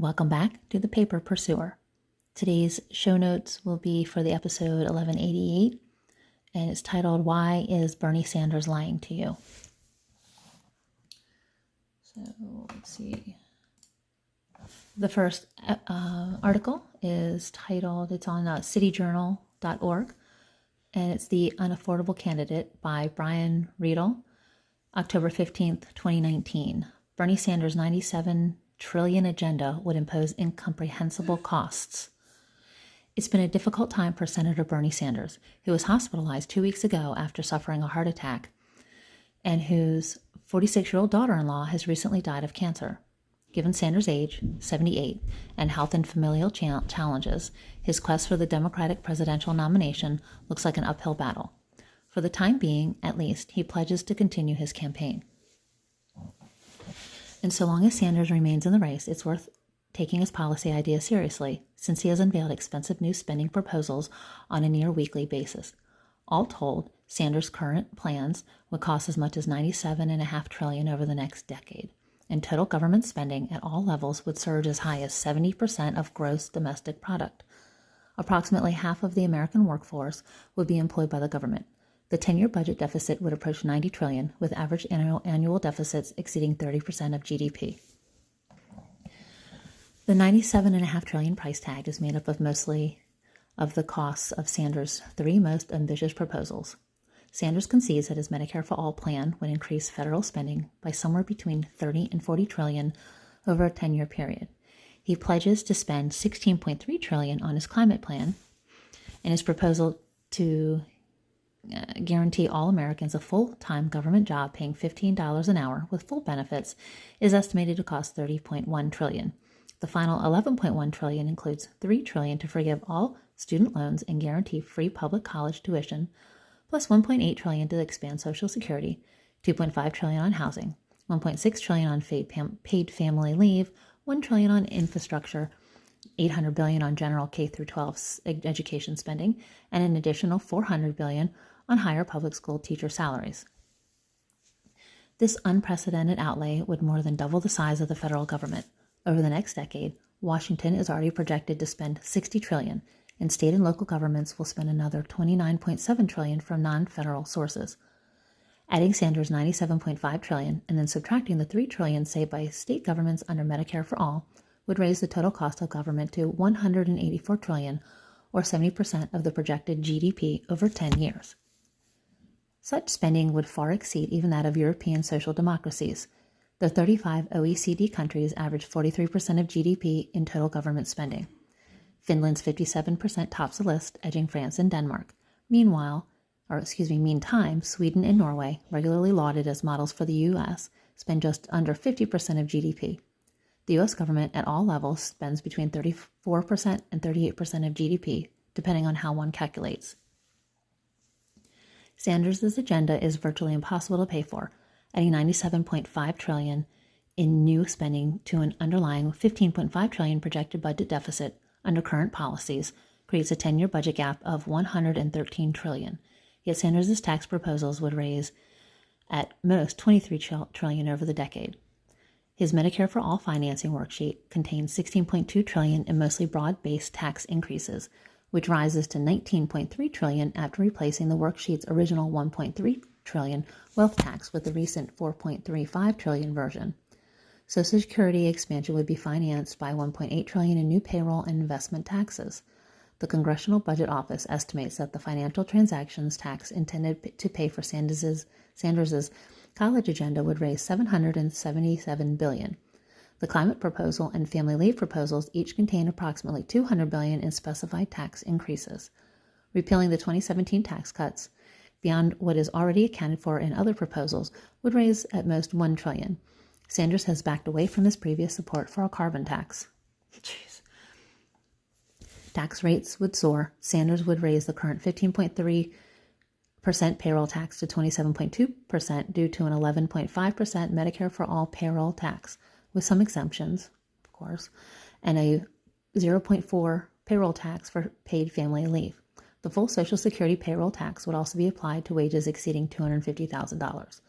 Welcome back to the Paper Pursuer. Today's show notes will be for the episode 1188, and it's titled, Why is Bernie Sanders Lying to You? So let's see. The first article is titled, it's on cityjournal.org, and it's The Unaffordable Candidate by Brian Riedl, October 15th, 2019. Bernie Sanders' 97 trillion agenda would impose incomprehensible costs. It's been a difficult time for Senator Bernie Sanders, who was hospitalized 2 weeks ago after suffering a heart attack, and whose 46-year-old daughter-in-law has recently died of cancer. Given Sanders' age, 78, and health and familial challenges, his quest for the Democratic presidential nomination looks like an uphill battle. For the time being, at least, he pledges to continue his campaign. And so long as Sanders remains in the race, it's worth taking his policy ideas seriously, since he has unveiled expensive new spending proposals on a near-weekly basis. All told, Sanders' current plans would cost as much as $97.5 trillion over the next decade, and total government spending at all levels would surge as high as 70% of gross domestic product. Approximately half of the American workforce would be employed by the government. The 10-year budget deficit would approach $90 trillion, with average annual deficits exceeding 30% of GDP. The $97.5 trillion price tag is made up of mostly of the costs of Sanders' three most ambitious proposals. Sanders concedes that his Medicare for All plan would increase federal spending by somewhere between $30 and $40 trillion over a 10-year period. He pledges to spend $16.3 trillion on his climate plan, and his proposal to guarantee all Americans a full-time government job paying $15 an hour with full benefits is estimated to cost $30.1 trillion. The final $11.1 trillion includes $3 trillion to forgive all student loans and guarantee free public college tuition, plus $1.8 trillion to expand Social Security, $2.5 trillion on housing, $1.6 trillion on paid family leave, $1 trillion on infrastructure, $800 billion on general K-12 education spending, and an additional $400 billion on higher public school teacher salaries. This unprecedented outlay would more than double the size of the federal government. Over the next decade, Washington is already projected to spend $60 trillion, and state and local governments will spend another $29.7 trillion from non-federal sources. Adding Sanders' $97.5 trillion and then subtracting the $3 trillion saved by state governments under Medicare for All would raise the total cost of government to $184 trillion, or 70% of the projected GDP over 10 years. Such spending would far exceed even that of European social democracies. The 35 OECD countries average 43% of GDP in total government spending. Finland's 57% tops the list, edging France and Denmark. Meantime, Sweden and Norway, regularly lauded as models for the U.S., spend just under 50% of GDP. The U.S. government at all levels spends between 34% and 38% of GDP, depending on how one calculates. Sanders' agenda is virtually impossible to pay for, adding $97.5 trillion in new spending to an underlying $15.5 trillion projected budget deficit under current policies creates a 10-year budget gap of $113 trillion. Yet Sanders' tax proposals would raise at most $23 trillion over the decade. His Medicare for All financing worksheet contains $16.2 trillion in mostly broad-based tax increases, which rises to $19.3 trillion after replacing the worksheet's original $1.3 trillion wealth tax with the recent $4.35 trillion version. Social Security expansion would be financed by $1.8 trillion in new payroll and investment taxes. The Congressional Budget Office estimates that the financial transactions tax intended to pay for Sanders's college agenda would raise $777 billion. The climate proposal and family leave proposals each contain approximately $200 billion in specified tax increases. Repealing the 2017 tax cuts beyond what is already accounted for in other proposals would raise at most $1 trillion. Sanders has backed away from his previous support for a carbon tax. Jeez. Tax rates would soar. Sanders would raise the current 15.3% payroll tax to 27.2% due to an 11.5% Medicare for All payroll tax, with some exemptions, of course, and a 0.4 payroll tax for paid family leave. The full Social Security payroll tax would also be applied to wages exceeding $250,000.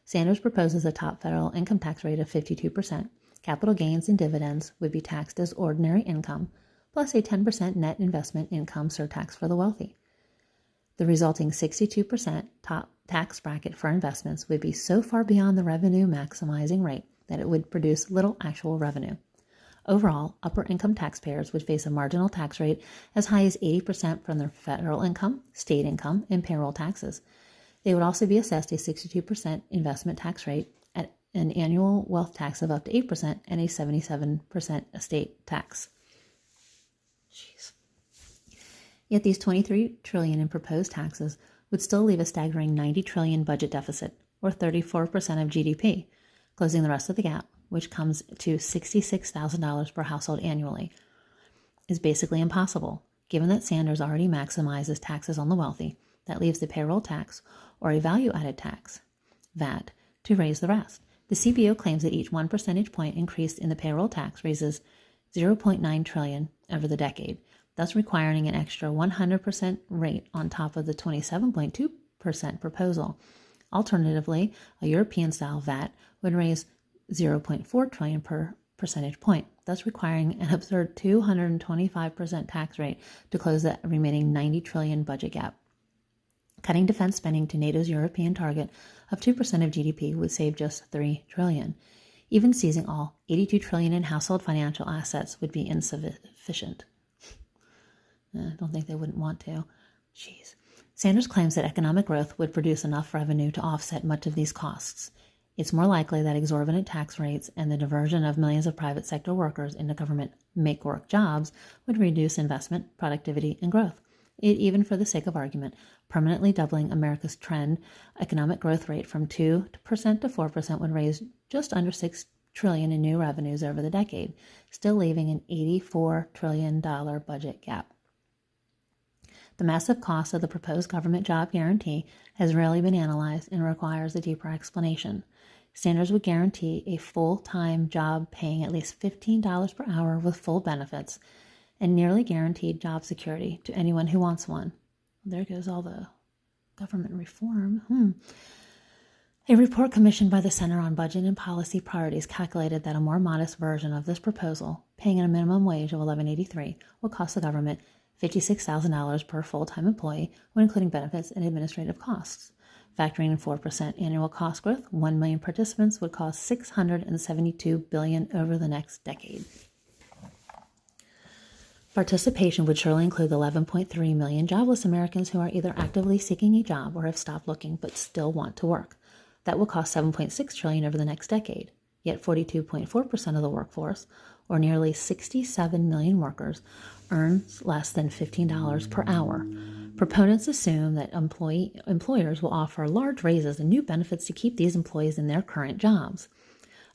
Sanders proposes a top federal income tax rate of 52%, Capital gains and dividends would be taxed as ordinary income, plus a 10% net investment income surtax for the wealthy. The resulting 62% top tax bracket for investments would be so far beyond the revenue maximizing rate that it would produce little actual revenue. Overall, upper income taxpayers would face a marginal tax rate as high as 80% from their federal income, state income, and payroll taxes. They would also be assessed a 62% investment tax rate, at an annual wealth tax of up to 8%, and a 77% estate tax. Jeez. Yet these $23 trillion in proposed taxes would still leave a staggering $90 trillion budget deficit, or 34% of GDP, closing the rest of the gap, which comes to $66,000 per household annually, is basically impossible, given that Sanders already maximizes taxes on the wealthy. That leaves the payroll tax, or a value-added tax, VAT, to raise the rest. The CBO claims that each 1 percentage point increase in the payroll tax raises $0.9 trillion over the decade, thus requiring an extra 100% rate on top of the 27.2% proposal. Alternatively, a European-style VAT would raise $0.4 trillion per percentage point, thus requiring an absurd 225% tax rate to close the remaining $90 trillion budget gap. Cutting defense spending to NATO's European target of 2% of GDP would save just $3 trillion. Even seizing all $82 trillion in household financial assets would be insufficient. I don't think they wouldn't want to. Jeez. Sanders claims that economic growth would produce enough revenue to offset much of these costs. It's more likely that exorbitant tax rates and the diversion of millions of private sector workers into government make-work jobs would reduce investment, productivity, and growth. Even for the sake of argument, permanently doubling America's trend economic growth rate from 2% to 4% would raise just under $6 trillion in new revenues over the decade, still leaving an $84 trillion budget gap. The massive cost of the proposed government job guarantee has rarely been analyzed and requires a deeper explanation. Sanders would guarantee a full-time job paying at least $15 per hour with full benefits and nearly guaranteed job security to anyone who wants one. There goes all the government reform. A report commissioned by the Center on Budget and Policy Priorities calculated that a more modest version of this proposal, paying a minimum wage of $11.83, would cost the government $56,000 per full-time employee when including benefits and administrative costs. Factoring in 4% annual cost growth, 1 million participants would cost $672 billion over the next decade. Participation would surely include the 11.3 million jobless Americans who are either actively seeking a job or have stopped looking but still want to work. That will cost $7.6 trillion over the next decade. Yet 42.4% of the workforce, or nearly 67 million workers, earns less than $15 per hour. Proponents assume that employers will offer large raises and new benefits to keep these employees in their current jobs.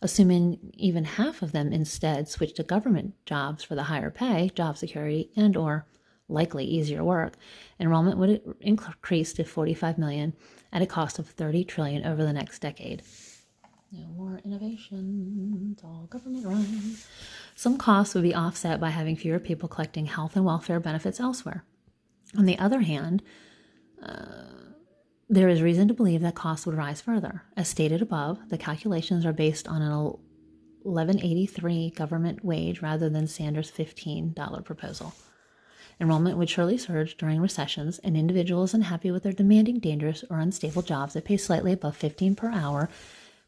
Assuming even half of them instead switch to government jobs for the higher pay, job security, and or likely easier work, enrollment would increase to 45 million at a cost of $30 trillion over the next decade. No more innovation. It's all government run. Some costs would be offset by having fewer people collecting health and welfare benefits elsewhere. On the other hand, there is reason to believe that costs would rise further. As stated above, the calculations are based on an $11.83 government wage rather than Sanders' $15 proposal. Enrollment would surely surge during recessions, and individuals unhappy with their demanding, dangerous, or unstable jobs that pay slightly above $15 per hour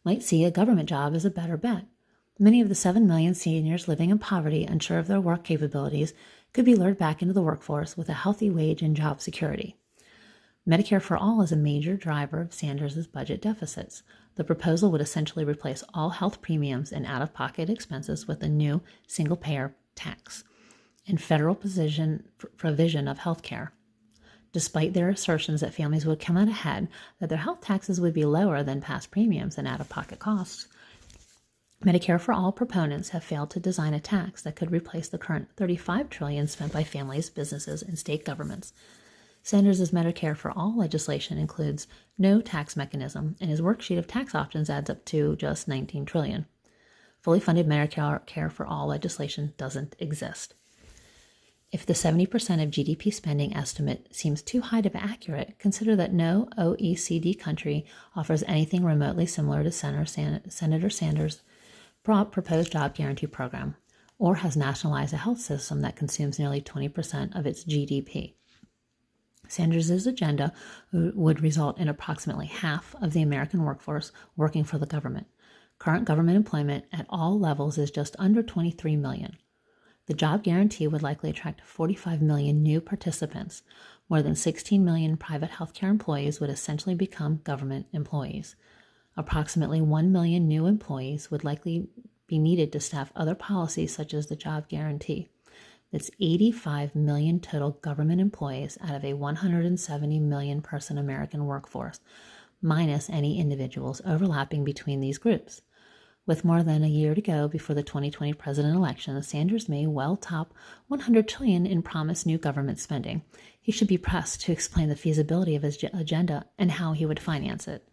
might see a government job as a better bet. Many of the 7 million seniors living in poverty, unsure of their work capabilities, could be lured back into the workforce with a healthy wage and job security. Medicare for All is a major driver of Sanders' budget deficits. The proposal would essentially replace all health premiums and out-of-pocket expenses with a new single-payer tax and federal provision of health care. Despite their assertions that families would come out ahead, that their health taxes would be lower than past premiums and out-of-pocket costs, Medicare for All proponents have failed to design a tax that could replace the current $35 trillion spent by families, businesses, and state governments. Sanders' Medicare for All legislation includes no tax mechanism, and his worksheet of tax options adds up to just $19 trillion. Fully funded Medicare for All legislation doesn't exist. If the 70% of GDP spending estimate seems too high to be accurate, consider that no OECD country offers anything remotely similar to Senator Sanders' proposed job guarantee program, or has nationalized a health system that consumes nearly 20% of its GDP. Sanders' agenda would result in approximately half of the American workforce working for the government. Current government employment at all levels is just under 23 million. The job guarantee would likely attract 45 million new participants. More than 16 million private healthcare employees would essentially become government employees. Approximately 1 million new employees would likely be needed to staff other policies such as the job guarantee. That's 85 million total government employees out of a 170 million person American workforce, minus any individuals overlapping between these groups. With more than a year to go before the 2020 president election, Sanders may well top $100 trillion in promised new government spending. He should be pressed to explain the feasibility of his agenda and how he would finance it.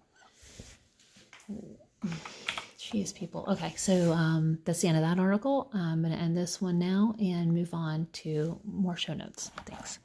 Jeez, people. Okay, so that's the end of that article. I'm going to end this one now and move on to more show notes. Thanks.